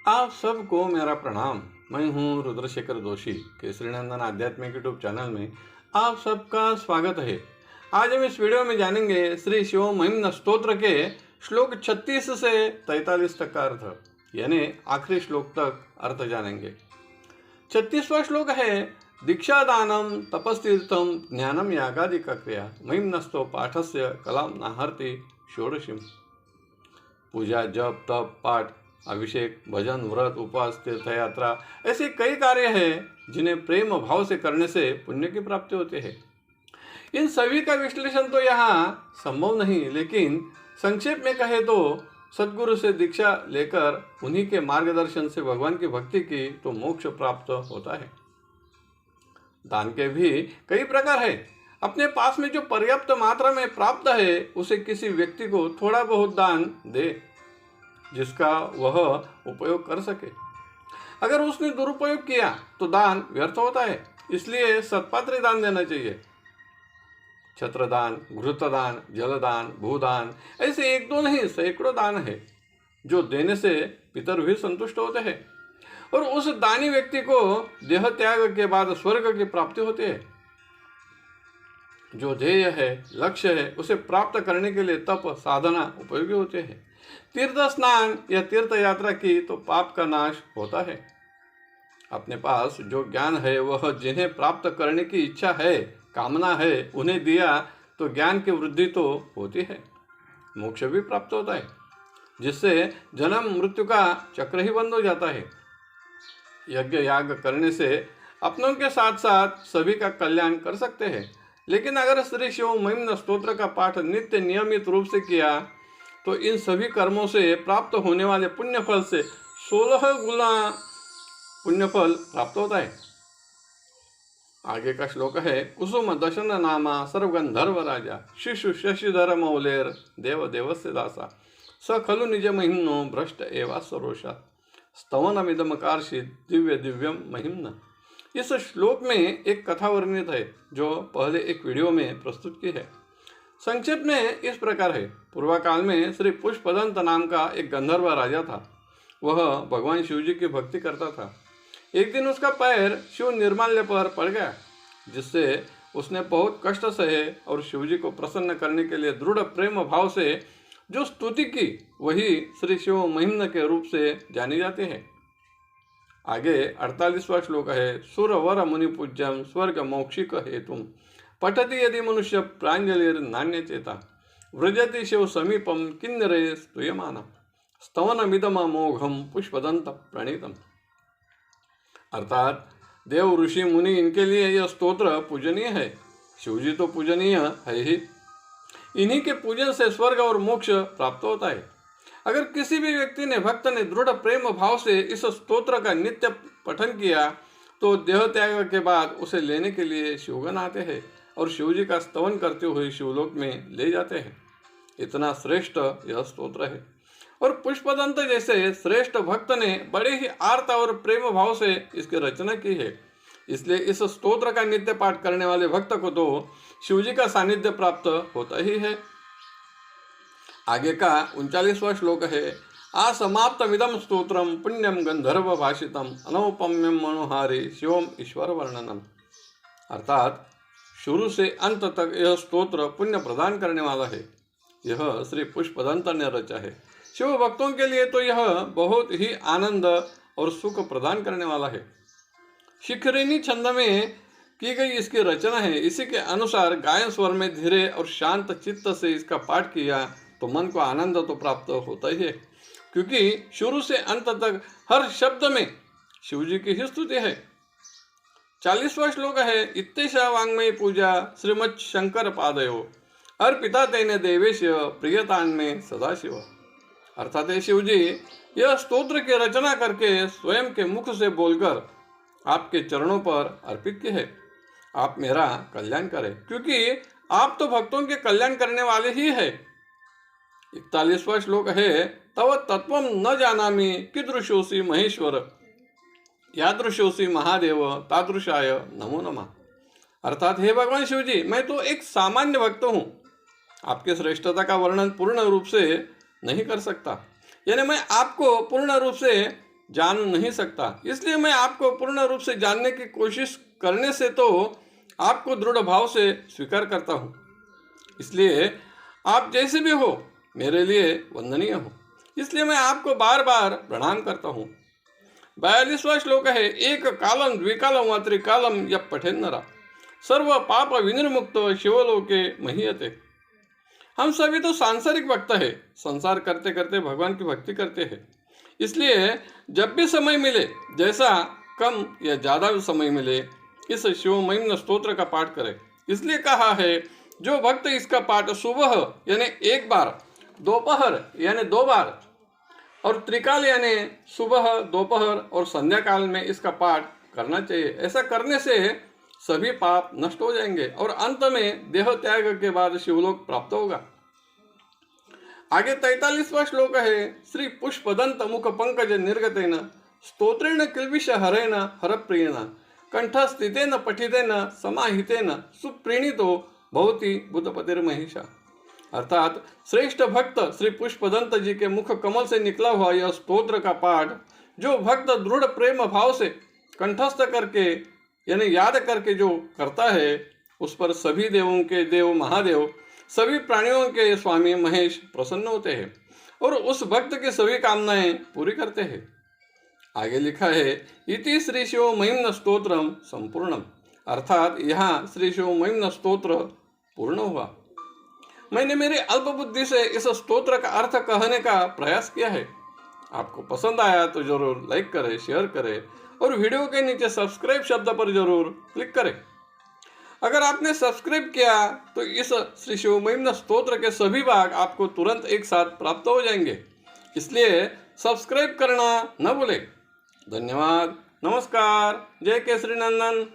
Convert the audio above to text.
आप सबको मेरा प्रणाम। मैं हूं रुद्रशेखर जोशी। केसरी नंदन आध्यात्मिक यूट्यूब चैनल में आप सबका स्वागत है। आज हम इस वीडियो में जानेंगे श्री शिव महिम्न स्तोत्र के श्लोक 36 से 43 तक का अर्थ, यानी आखिरी श्लोक तक अर्थ जानेंगे। 36वां श्लोक है, दीक्षादानम तपस्तीर्थम ज्ञानम यागादि क्रिया महिम्नस्तो पाठस्य कलाम नाहर्ति षोडशीम। पूजा, जप, तप, पाठ, अभिषेक, भजन, व्रत, उपवास, तीर्थ यात्रा ऐसे कई कार्य हैं जिन्हें प्रेम भाव से करने से पुण्य की प्राप्ति होती है। इन सभी का विश्लेषण तो यहाँ संभव नहीं, लेकिन संक्षेप में कहे तो सद्गुरु से दीक्षा लेकर उन्हीं के मार्गदर्शन से भगवान की भक्ति की तो मोक्ष प्राप्त होता है। दान के भी कई प्रकार है। अपने पास में जो पर्याप्त मात्रा में प्राप्त है उसे किसी व्यक्ति को थोड़ा बहुत दान दे, जिसका वह उपयोग कर सके। अगर उसने दुरुपयोग किया तो दान व्यर्थ होता है, इसलिए सत्पात्र दान देना चाहिए। छत्रदान, घृतदान, जलदान, भूदान ऐसे एक दो नहीं सैकड़ों दान है जो देने से पितर भी संतुष्ट होते हैं और उस दानी व्यक्ति को देह त्याग के बाद स्वर्ग की प्राप्ति होती है। जो ध्येय है, लक्ष्य है, उसे प्राप्त करने के लिए तप साधना उपयोगी होते हैं। तीर्थ स्नान या तीर्थ यात्रा की तो पाप का नाश होता है। अपने पास जो ज्ञान है वह जिन्हें प्राप्त करने की इच्छा है, कामना है, उन्हें दिया तो ज्ञान की वृद्धि तो होती है, मोक्ष भी प्राप्त होता है, जिससे जन्म मृत्यु का चक्र ही बंद हो जाता है। यज्ञ याग करने से अपनों के साथ साथ सभी का कल्याण कर सकते हैं, लेकिन अगर श्री शिव महिम्न स्तोत्र का पाठ नित्य नियमित रूप से किया तो इन सभी कर्मों से प्राप्त होने वाले पुण्य फल से 16 गुना पुण्य फल प्राप्त होता है। आगे का श्लोक है, कुसुम दशन नामा सर्वगंधर्व राजा शिशु शशिधर मौलेर देव देवस्य दासा स खलु निज महिम्नो भ्रष्ट एवा सरोषा स्तवनमिदम कार्षित दिव्य दिव्यम महिम्न। इस श्लोक में एक कथा वर्णित है जो पहले एक वीडियो में प्रस्तुत की है। संक्षेप में इस प्रकार है, पूर्व काल में श्री पुष्पदंत नाम का एक गंधर्व राजा था। वह भगवान शिव जी की भक्ति करता था। एक दिन उसका पैर शिव निर्माल्य पर पड़ गया, जिससे उसने बहुत कष्ट सहे और शिव जी को प्रसन्न करने के लिए दृढ़ प्रेम भाव से जो स्तुति की वही श्री शिव महिम्न के रूप से जानी जाती है। आगे 48वां श्लोक है, सुर वर मुनि पूज्यम स्वर्ग मौक्षिक हेतुम पठति यदि मनुष्य प्रांजलिर नान्य चेता व्रजति शिव समीपम किन्नरे स्तूयमानम स्तवनमिदम मोघम पुष्पदंत प्रणीतम। अर्थात देव, ऋषि, मुनि इनके लिए यह स्तोत्र पूजनीय है। शिवजी तो पूजनीय है ही, इन्हीं के पूजन से स्वर्ग और मोक्ष प्राप्त होता है। अगर किसी भी व्यक्ति ने, भक्त ने दृढ़ प्रेम भाव से इस स्तोत्र का नित्य पठन किया तो देह त्याग के बाद उसे लेने के लिए शिवगण आते हैं और शिवजी का स्तवन करते हुए शिवलोक में ले जाते हैं। इतना श्रेष्ठ यह स्तोत्र है और पुष्पदंत जैसे श्रेष्ठ भक्त ने बड़े ही आर्त और प्रेम भाव से इसकी रचना की है। इसलिए इस स्तोत्र का नित्य पाठ करने वाले भक्त को तो शिवजी का सानिध्य प्राप्त होता ही है। आगे का 39वां श्लोक है, असमाप्तमिदम स्तोत्रम पुण्यम गंधर्व भाषितम अनौपम्यम मनोहारी शिवम ईश्वर वर्णनम। अर्थात शुरू से अंत तक यह स्तोत्र पुण्य प्रदान करने वाला है। यह श्री पुष्पदंत ने रचा है। शिव भक्तों के लिए तो यह बहुत ही आनंद और सुख प्रदान करने वाला है। शिखरिणी छंद में की गई इसकी रचना है। इसी के अनुसार गायन स्वर में धीरे और शांत चित्त से इसका पाठ किया तो मन को आनंद तो प्राप्त होता ही है, क्योंकि शुरू से अंत तक हर शब्द में शिवजी की ही स्तुति है। 40वां श्लोक है, इत्तेषा वाङ्मयी पूजा श्रीमत् शंकर पादयो अर्पिता तेने देवेश प्रियतान में सदाशिव। अर्थात शिवजी यह स्तोत्र की रचना करके स्वयं के मुख से बोलकर आपके चरणों पर अर्पित की है। आप मेरा कल्याण करें, क्योंकि आप तो भक्तों के कल्याण करने वाले ही है। 41वां श्लोक है, तव तत्वम न जानामि कीदृशोऽसि महेश्वर यादृशोऽसि महादेव तादृशाय नमो नमः। अर्थात हे भगवान शिव जी, मैं तो एक सामान्य भक्त हूँ, आपके श्रेष्ठता का वर्णन पूर्ण रूप से नहीं कर सकता। यानी मैं आपको पूर्ण रूप से जान नहीं सकता, इसलिए मैं आपको पूर्ण रूप से जानने की कोशिश करने से तो आपको दृढ़ भाव से स्वीकार करता हूँ। इसलिए आप जैसे भी हो मेरे लिए वंदनीय हो, इसलिए मैं आपको बार बार प्रणाम करता हूँ। 42वां श्लोक है, एक कालम द्विकालम व त्रिकालम यः पठेन्नरः सर्व पाप विनिर्मुक्त शिवलोके महीयते। हम सभी तो सांसारिक भक्त है, संसार करते करते भगवान की भक्ति करते हैं। इसलिए जब भी समय मिले, जैसा कम या ज़्यादा समय मिले, इस शिव महिम्न स्तोत्र का पाठ करें। इसलिए कहा है, जो भक्त इसका पाठ सुबह यानी एक बार, दोपहर यानी 2 बार और त्रिकाल यानी सुबह, दोपहर और संध्या काल में इसका पाठ करना चाहिए। ऐसा करने से सभी पाप नष्ट हो जाएंगे और अंत में देह त्याग के बाद शिवलोक प्राप्त होगा। आगे 43वां श्लोक है, श्री पुष्पदंत मुख पंकज निर्गतेन स्तोत्रेण किल्बिष हरेण हरप्रियेण कंठस्थितेन पठितेन समाहितेन सुप्रीणितो भवति बुद्धपतिर्महिषा। अर्थात श्रेष्ठ भक्त श्री पुष्पदंत जी के मुख कमल से निकला हुआ यह स्तोत्र का पाठ जो भक्त दृढ़ प्रेम भाव से कंठस्थ करके यानी याद करके जो करता है, उस पर सभी देवों के देव महादेव, सभी प्राणियों के स्वामी महेश प्रसन्न होते हैं और उस भक्त की सभी कामनाएं पूरी करते हैं। आगे लिखा है, इति श्री शिव महिम्न स्तोत्रम संपूर्णम। अर्थात यहाँ श्री शिव महिम्न स्तोत्र पूर्ण हुआ। मैंने मेरी अल्प बुद्धि से इस स्तोत्र का अर्थ कहने का प्रयास किया है। आपको पसंद आया तो जरूर लाइक करें, शेयर करें और वीडियो के नीचे सब्सक्राइब शब्द पर जरूर क्लिक करें। अगर आपने सब्सक्राइब किया तो इस श्री शिव महिम्न स्तोत्र के सभी भाग आपको तुरंत एक साथ प्राप्त हो जाएंगे, इसलिए सब्सक्राइब करना न भूलें। धन्यवाद। नमस्कार। जय केसरी नंदन।